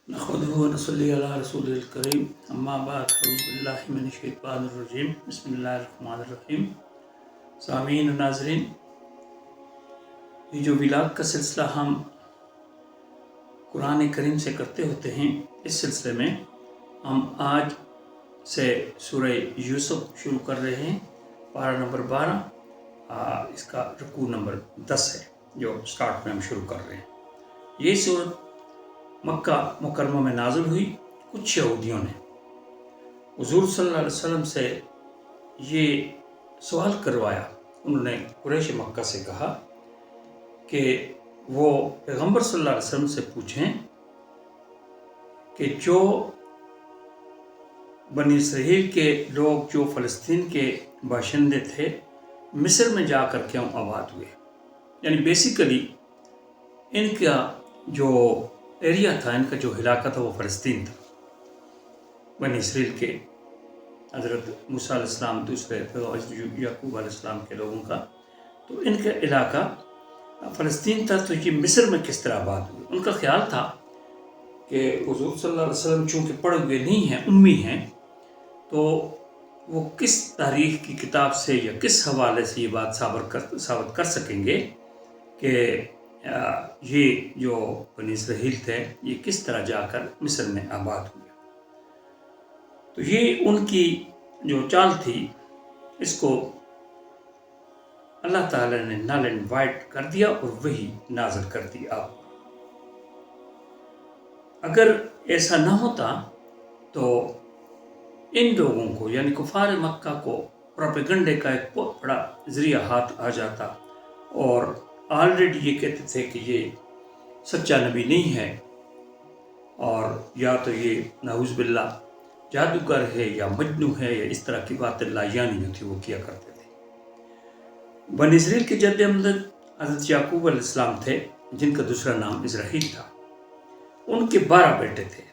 نحمده ونصلي على رسول الكريم اما بعد اعوذ باللہ من الشیطان الرجیم بسم اللہ الرحمن الرحیم۔ سامعین و ناظرین، یہ جو ولاد کا سلسلہ ہم قرآن کریم سے کرتے ہوتے ہیں، اس سلسلے میں ہم آج سے سورہ یوسف شروع کر رہے ہیں، پارہ نمبر 12، اس کا رکوع نمبر 10 ہے جو سٹارٹ میں ہم شروع کر رہے ہیں۔ یہ سورت مکہ مکرمہ میں نازل ہوئی۔ کچھ یہودیوں نے حضور صلی اللہ علیہ وسلم سے یہ سوال کروایا۔ انہوں نے قریش مکہ سے کہا کہ وہ پیغمبر صلی اللہ علیہ وسلم سے پوچھیں کہ جو بنی اسرائیل کے لوگ جو فلسطین کے باشندے تھے، مصر میں جا کر کیوں آباد ہوئے؟ یعنی بیسیکلی ان کا جو ایریا تھا، ان کا جو علاقہ تھا وہ فلسطین تھا۔ بنی اسرائیل کے حضرت موسیٰ علیہ السلام، دوسرے یعقوب علیہ السلام کے لوگوں کا، تو ان کا علاقہ فلسطین تھا، تو یہ مصر میں کس طرح آباد ہوئے؟ ان کا خیال تھا کہ حضور صلی اللہ علیہ وسلم چونکہ پڑھے ہوئے نہیں ہیں، امی ہیں، تو وہ کس تاریخ کی کتاب سے یا کس حوالے سے یہ بات ثابت کر سکیں گے کہ یہ جو بنی اسرائیل تھے یہ کس طرح جا کر مصر میں آباد ہوئے؟ تو یہ ان کی جو چال تھی، اس کو اللہ تعالی نے نل اینڈ وائٹ کر دیا اور وہی نازل کر دی آپ۔ اگر ایسا نہ ہوتا تو ان لوگوں کو یعنی کفار مکہ کو پروپیگنڈے کا ایک بہت بڑا ذریعہ ہاتھ آ جاتا، اور آلریڈی یہ کہتے تھے کہ یہ سچا نبی نہیں ہے، اور یا تو یہ نعوذ باللہ جادوگر ہے یا مجنون ہے، یا اس طرح کی باتیں لایانی جو تھی وہ کیا کرتے تھے۔ بنی اسرائیل کے جد امجد حضرت یعقوب علیہ السلام تھے، جن کا دوسرا نام اسرائیل تھا۔ ان کے 12 بیٹے تھے،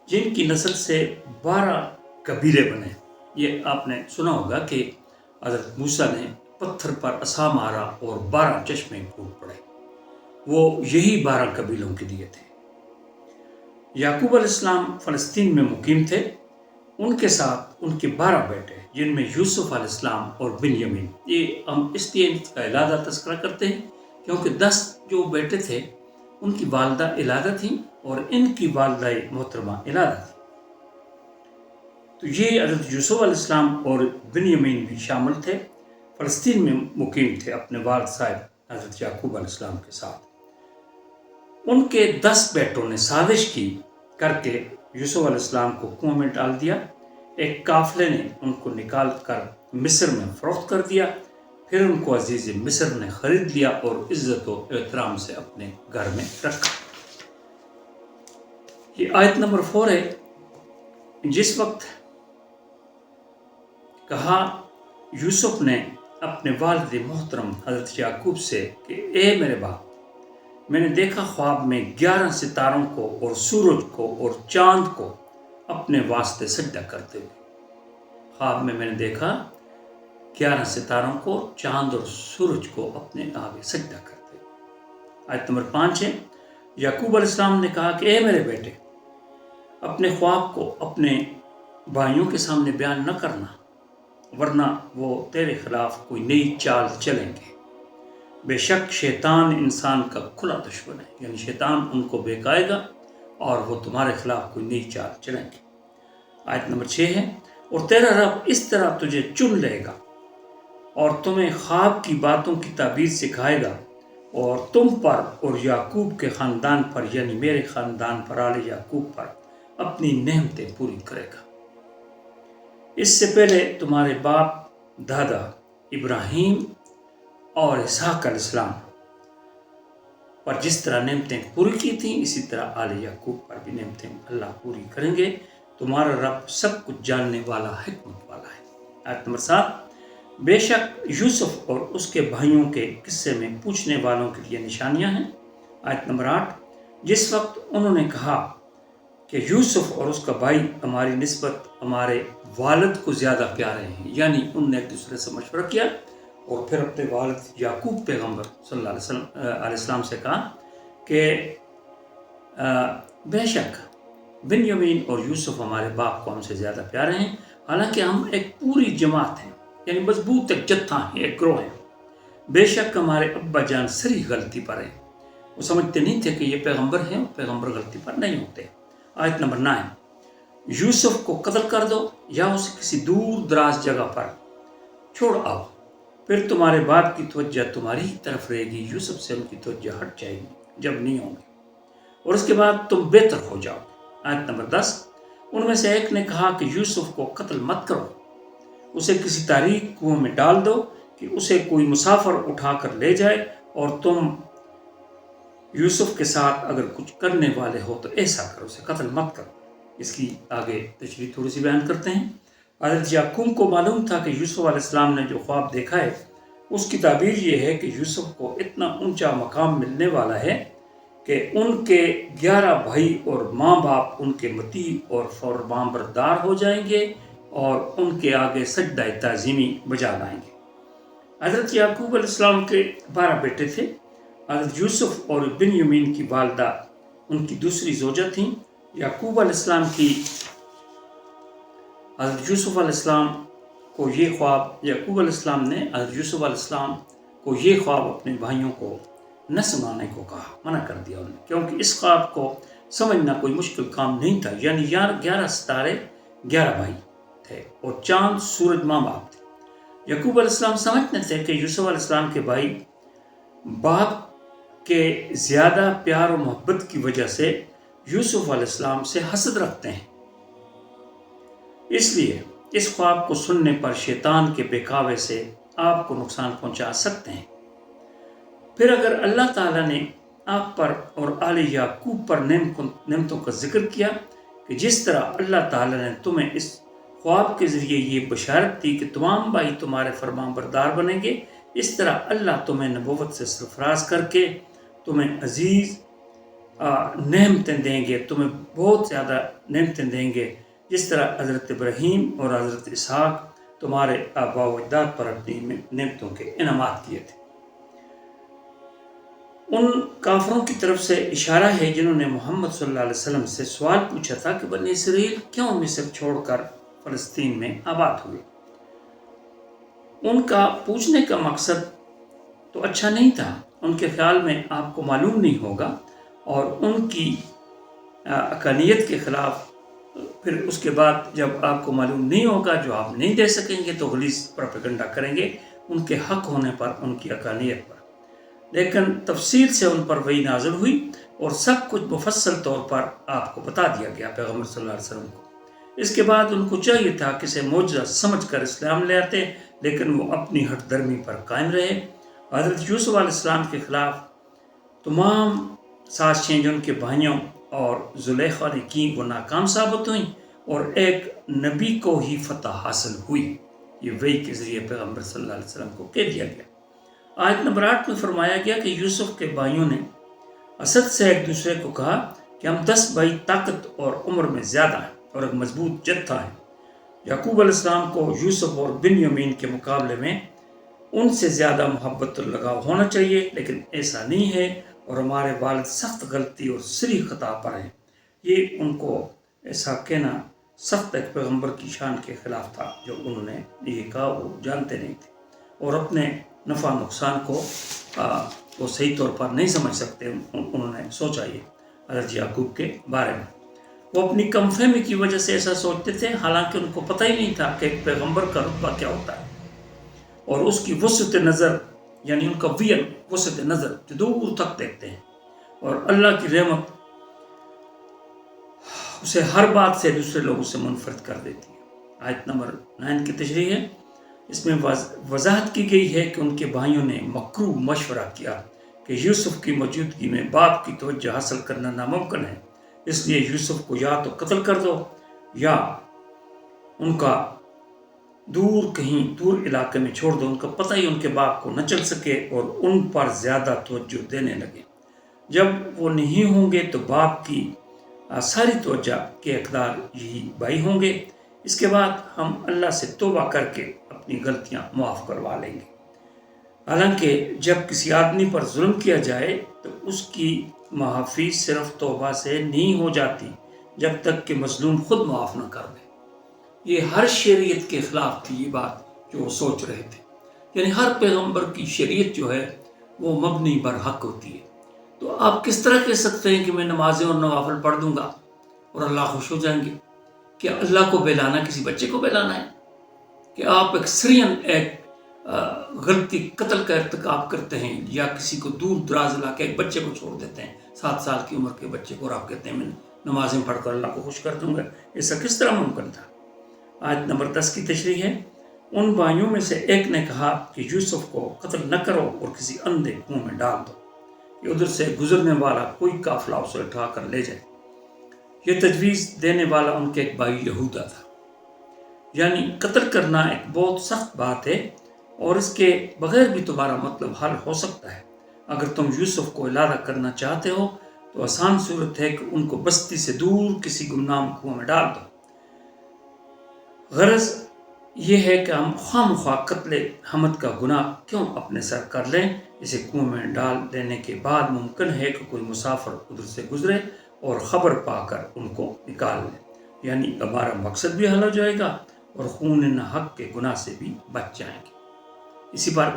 جن کی نسل سے 12 قبیلے بنے۔ یہ آپ نے سنا ہوگا کہ حضرت موسیٰ نے پتھر پر عصا مارا اور 12 چشمے پھوٹ پڑے، وہ یہی 12 قبیلوں کے لیے تھے۔ یعقوب علیہ السلام فلسطین میں مقیم تھے، ان کے ساتھ ان کے 12 بیٹے، جن میں یوسف علیہ السلام اور بنیامین۔ یہ ہم اس لیے ان کا علیحدہ تذکرہ کرتے ہیں کیونکہ 10 جو بیٹے تھے ان کی والدہ علیحدہ تھیں اور ان کی والدہ محترمہ علیحدہ تھی۔ تو یہ حضرت یوسف علیہ السلام اور بنیامین بھی شامل تھے، فلسطین میں مقیم تھے اپنے والد صاحب حضرت یعقوب علیہ السلام کے ساتھ۔ ان کے 10 بیٹوں نے سازش کی کر کے یوسف علیہ السلام کو کنویں میں ڈال دیا۔ ایک قافلے نے ان کو نکال کر مصر میں فروخت کر دیا، پھر ان کو عزیز مصر نے خرید لیا اور عزت و احترام سے اپنے گھر میں رکھا۔ یہ آیت نمبر 4 ہے۔ جس وقت کہا یوسف نے اپنے والد محترم حضرت یعقوب سے کہ اے میرے باپ، میں نے دیکھا خواب میں 11 ستاروں کو اور سورج کو اور چاند کو اپنے واسطے سجدہ کرتے ہوئے۔ خواب میں نے دیکھا 11 ستاروں کو، چاند اور سورج کو اپنے آگے سجدہ کرتے ہوئے۔ آیت نمبر 5 ہے۔ یعقوب علیہ السلام نے کہا کہ اے میرے بیٹے، اپنے خواب کو اپنے بھائیوں کے سامنے بیان نہ کرنا، ورنہ وہ تیرے خلاف کوئی نئی چال چلیں گے۔ بے شک شیطان انسان کا کھلا دشمن ہے، یعنی شیطان ان کو بہکائے گا اور وہ تمہارے خلاف کوئی نئی چال چلیں گے۔ آیت نمبر 6 ہے۔ اور تیرا رب اس طرح تجھے چن لے گا اور تمہیں خواب کی باتوں کی تعبیر سکھائے گا، اور تم پر اور یعقوب کے خاندان پر یعنی میرے خاندان پر، آل یعقوب پر اپنی نعمتیں پوری کرے گا۔ اس سے پہلے تمہارے باپ دادا ابراہیم اور اسحاق علیہ السلام پر جس طرح نعمتیں پوری کی تھیں، اسی طرح آل یعقوب پر بھی نعمتیں اللہ پوری کریں گے۔ تمہارا رب سب کچھ جاننے والا، حکمت والا ہے۔ آیت نمبر 7۔ بے شک یوسف اور اس کے بھائیوں کے قصے میں پوچھنے والوں کے لیے نشانیاں ہیں۔ آیت نمبر 8۔ جس وقت انہوں نے کہا کہ یوسف اور اس کا بھائی ہماری نسبت ہمارے والد کو زیادہ پیارے ہیں، یعنی انہوں نے ایک دوسرے سے مشورہ کیا اور پھر اپنے والد یعقوب پیغمبر صلی اللہ علیہ السلام سے کہا کہ بے شک بنیامین اور یوسف ہمارے باپ کو ہم سے زیادہ پیارے ہیں، حالانکہ ہم ایک پوری جماعت ہیں، یعنی مضبوط ایک جتھا ہے، ایک گروہ ہے۔ بے شک ہمارے ابا جان سری غلطی پر ہیں، وہ سمجھتے نہیں تھے کہ یہ پیغمبر ہیں، پیغمبر غلطی پر نہیں ہوتے۔ آیت نمبر 9، یوسف کو قتل کر دو یا اسے کسی دور دراز جگہ پر چھوڑ آؤ، پھر تمہارے باپ کی توجہ تمہاری ہی طرف رہے گی، یوسف سے ان کی توجہ ہٹ جائے گی جب نہیں ہوں گے، اور اس کے بعد تم بہتر ہو جاؤ۔ آیت نمبر 10، ان میں سے ایک نے کہا کہ یوسف کو قتل مت کرو، اسے کسی تاریک کنویں میں ڈال دو کہ اسے کوئی مسافر اٹھا کر لے جائے، اور تم یوسف کے ساتھ اگر کچھ کرنے والے ہو تو ایسا کرو، اسے قتل مت کرو۔ اس کی آگے تشریح تھوڑی سی بیان کرتے ہیں۔ حضرت یعقوب کو معلوم تھا کہ یوسف علیہ السلام نے جو خواب دیکھا ہے اس کی تعبیر یہ ہے کہ یوسف کو اتنا اونچا مقام ملنے والا ہے کہ ان کے 11 بھائی اور ماں باپ ان کے مطیع اور فرمانبردار ہو جائیں گے اور ان کے آگے سجدہ تعظیمی بجا لائیں گے۔ حضرت یعقوب علیہ السلام کے 12 بیٹے تھے۔ حضرت یوسف اور بنیامین کی والدہ ان کی دوسری زوجہ تھیں۔ یعقوب علیہ السلام کی حضرت یوسف علیہ السلام کو یہ خواب یعقوب علیہ السلام نے حضرت یوسف علیہ السلام کو یہ خواب اپنے بھائیوں کو نہ سنانے کو کہا، منع کر دیا انہوں نے، کیونکہ اس خواب کو سمجھنا کوئی مشکل کام نہیں تھا۔ یعنی 11 ستارے 11 بھائی تھے اور چاند سورج ماں باپ تھے۔ یعقوب علیہ السلام سمجھتے تھے کہ یوسف علیہ السلام کے بھائی باپ کے زیادہ پیار و محبت کی وجہ سے یوسف علیہ السلام سے حسد رکھتے ہیں، اس لیے اس خواب کو سننے پر شیطان کے بہکاوے سے آپ کو نقصان پہنچا سکتے ہیں۔ پھر اگر اللہ تعالیٰ نے آپ پر اور آل یعقوب پر نعمتوں کا ذکر کیا کہ جس طرح اللہ تعالیٰ نے تمہیں اس خواب کے ذریعے یہ بشارت دی کہ تمام بھائی تمہارے فرمان بردار بنیں گے، اس طرح اللہ تمہیں نبوت سے سرفراز کر کے تمہیں عزیز نعمتیں دیں گے، تمہیں بہت زیادہ نعمتیں دیں گے، جس طرح حضرت ابراہیم اور حضرت اسحاق تمہارے آباء و اجداد پر اپنی نعمتوں کے انعامات کیے تھے۔ ان کافروں کی طرف سے اشارہ ہے جنہوں نے محمد صلی اللہ علیہ وسلم سے سوال پوچھا تھا کہ بنی اسرائیل کیوں مصر چھوڑ کر فلسطین میں آباد ہوئے۔ ان کا پوچھنے کا مقصد تو اچھا نہیں تھا، ان کے خیال میں آپ کو معلوم نہیں ہوگا، اور ان کی اقانیت کے خلاف پھر اس کے بعد جب آپ کو معلوم نہیں ہوگا، جو آپ نہیں دے سکیں گے تو غلیظ پروپیگنڈا کریں گے ان کے حق ہونے پر، ان کی اقانیت پر۔ لیکن تفصیل سے ان پر وحی نازل ہوئی اور سب کچھ مفصل طور پر آپ کو بتا دیا گیا پیغمبر صلی اللہ علیہ وسلم کو۔ اس کے بعد ان کو چاہیے تھا کہ اسے معجزہ سمجھ کر اسلام لے آتے، لیکن وہ اپنی ہٹ درمی پر قائم رہے۔ حضرت یوسف علیہ السلام کے خلاف تمام سازشیں جو ان کے بھائیوں اور زلیخا نے کی وہ ناکام ثابت ہوئیں، اور ایک نبی کو ہی فتح حاصل ہوئی۔ یہ وحی کے ذریعے پیغمبر صلی اللہ علیہ وسلم کو کہہ دیا گیا۔ آیت نمبر 8 میں فرمایا گیا کہ یوسف کے بھائیوں نے اسد سے ایک دوسرے کو کہا کہ ہم 10 بھائی طاقت اور عمر میں زیادہ ہیں اور ایک مضبوط جتھا ہے۔ یعقوب علیہ السلام کو یوسف اور بنیامین کے مقابلے میں ان سے زیادہ محبت اور لگاؤ ہونا چاہیے، لیکن ایسا نہیں ہے، اور ہمارے والد سخت غلطی اور سری خطا پر ہیں۔ یہ ان کو ایسا کہنا سخت ایک پیغمبر کی شان کے خلاف تھا۔ جو انہوں نے یہ کہا وہ جانتے نہیں تھے اور اپنے نفع نقصان کو وہ صحیح طور پر نہیں سمجھ سکتے۔ انہوں نے سوچا یہ حضرت یعقوب کے بارے میں، وہ اپنی کم فہمی کی وجہ سے ایسا سوچتے تھے، حالانکہ ان کو پتہ ہی نہیں تھا کہ ایک پیغمبر کا رتبہ کیا ہوتا ہے اور اس کی وسعت نظر، یعنی ان کا ویژن، وسعت نظر جو دور تک دیکھتے ہیں، اور اللہ کی رحمت اسے ہر بات سے دوسرے لوگوں سے منفرد کر دیتی ہے۔ آیت نمبر 9 کی تشریح ہے، اس میں وضاحت کی گئی ہے کہ ان کے بھائیوں نے مکروہ مشورہ کیا کہ یوسف کی موجودگی میں باپ کی توجہ حاصل کرنا ناممکن ہے، اس لیے یوسف کو یا تو قتل کر دو یا ان کا کہیں دور علاقے میں چھوڑ دو۔ ان کا پتہ ہی ان کے باپ کو نہ چل سکے اور ان پر زیادہ توجہ دینے لگے۔ جب وہ نہیں ہوں گے تو باپ کی ساری توجہ کے اقدار یہی بھائی ہوں گے۔ اس کے بعد ہم اللہ سے توبہ کر کے اپنی غلطیاں معاف کروا لیں گے۔ حالانکہ جب کسی آدمی پر ظلم کیا جائے تو اس کی معافی صرف توبہ سے نہیں ہو جاتی جب تک کہ مظلوم خود معاف نہ کر دے۔ یہ ہر شریعت کے خلاف تھی یہ بات جو وہ سوچ رہے تھے، یعنی ہر پیغمبر کی شریعت جو ہے وہ مبنی بر حق ہوتی ہے۔ تو آپ کس طرح کہہ سکتے ہیں کہ میں نمازیں اور نوافل پڑھ دوں گا اور اللہ خوش ہو جائیں گے؟ کہ اللہ کو بہلانا کسی بچے کو بہلانا ہے؟ کہ آپ ایکسرین ایک غلطی قتل کا ارتکاب کرتے ہیں یا کسی کو دور دراز علاقے ایک بچے کو چھوڑ دیتے ہیں 7 سال کی عمر کے بچے کو، اور آپ کہتے ہیں میں نمازیں پڑھ کر اللہ کو خوش کر دوں گا؟ ایسا کس طرح ممکن تھا؟ آیت نمبر 10 کی تشریح ہے، ان بھائیوں میں سے ایک نے کہا کہ یوسف کو قتل نہ کرو اور کسی اندھے کنویں میں ڈال دو کہ ادھر سے گزرنے والا کوئی قافلہ اسے اٹھا کر لے جائے۔ یہ تجویز دینے والا ان کے ایک بھائی یہودا تھا۔ یعنی قتل کرنا ایک بہت سخت بات ہے اور اس کے بغیر بھی تمہارا مطلب حل ہو سکتا ہے۔ اگر تم یوسف کو علادہ کرنا چاہتے ہو تو آسان صورت ہے کہ ان کو بستی سے دور کسی گمنام کنویں میں ڈال دو۔ غرض یہ ہے کہ ہم خواہ مخواہ قتل حمد کا گناہ کیوں اپنے سر کر لیں؟ اسے کنویں میں ڈال دینے کے بعد ممکن ہے کہ کوئی مسافر ادھر سے گزرے اور خبر پا کر ان کو نکال لے، یعنی ہمارا مقصد بھی حل ہو جائے گا اور خون حق کے گناہ سے بھی بچ جائیں گے۔ اسی پر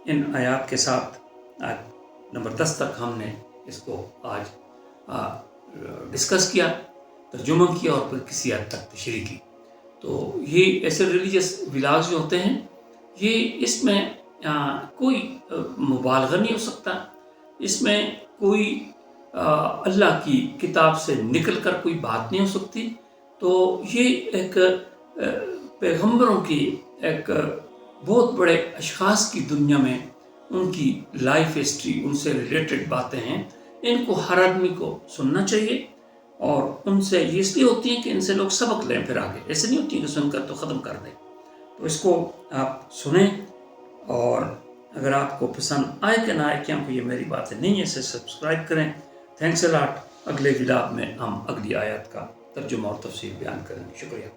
ان آیات کے ساتھ آیت نمبر 10 تک ہم نے اس کو آج ڈسکس کیا، ترجمہ کیا اور پھر کسی حد تک تشریح کی۔ تو یہ ایسے ریلیجس ولاگز جو ہوتے ہیں یہ اس میں کوئی مبالغہ نہیں ہو سکتا، اس میں کوئی اللہ کی کتاب سے نکل کر کوئی بات نہیں ہو سکتی۔ تو یہ ایک پیغمبروں کی ایک بہت بڑے اشخاص کی دنیا میں ان کی لائف ہسٹری، ان سے ریلیٹڈ باتیں ہیں، ان کو ہر آدمی کو سننا چاہیے، اور ان سے یہ اس لیے ہوتی ہیں کہ ان سے لوگ سبق لیں پھر آگے، ایسے نہیں ہوتی کہ سن کر تو ختم کر دیں۔ تو اس کو آپ سنیں، اور اگر آپ کو پسند آئے کہ نہ آئے، کیونکہ یہ میری باتیں نہیں ہیں، اسے سبسکرائب کریں۔ تھینکس اے لاٹ۔ اگلے ولاگ میں ہم اگلی آیات کا ترجمہ اور تفسیر بیان کریں گے۔ شکریہ۔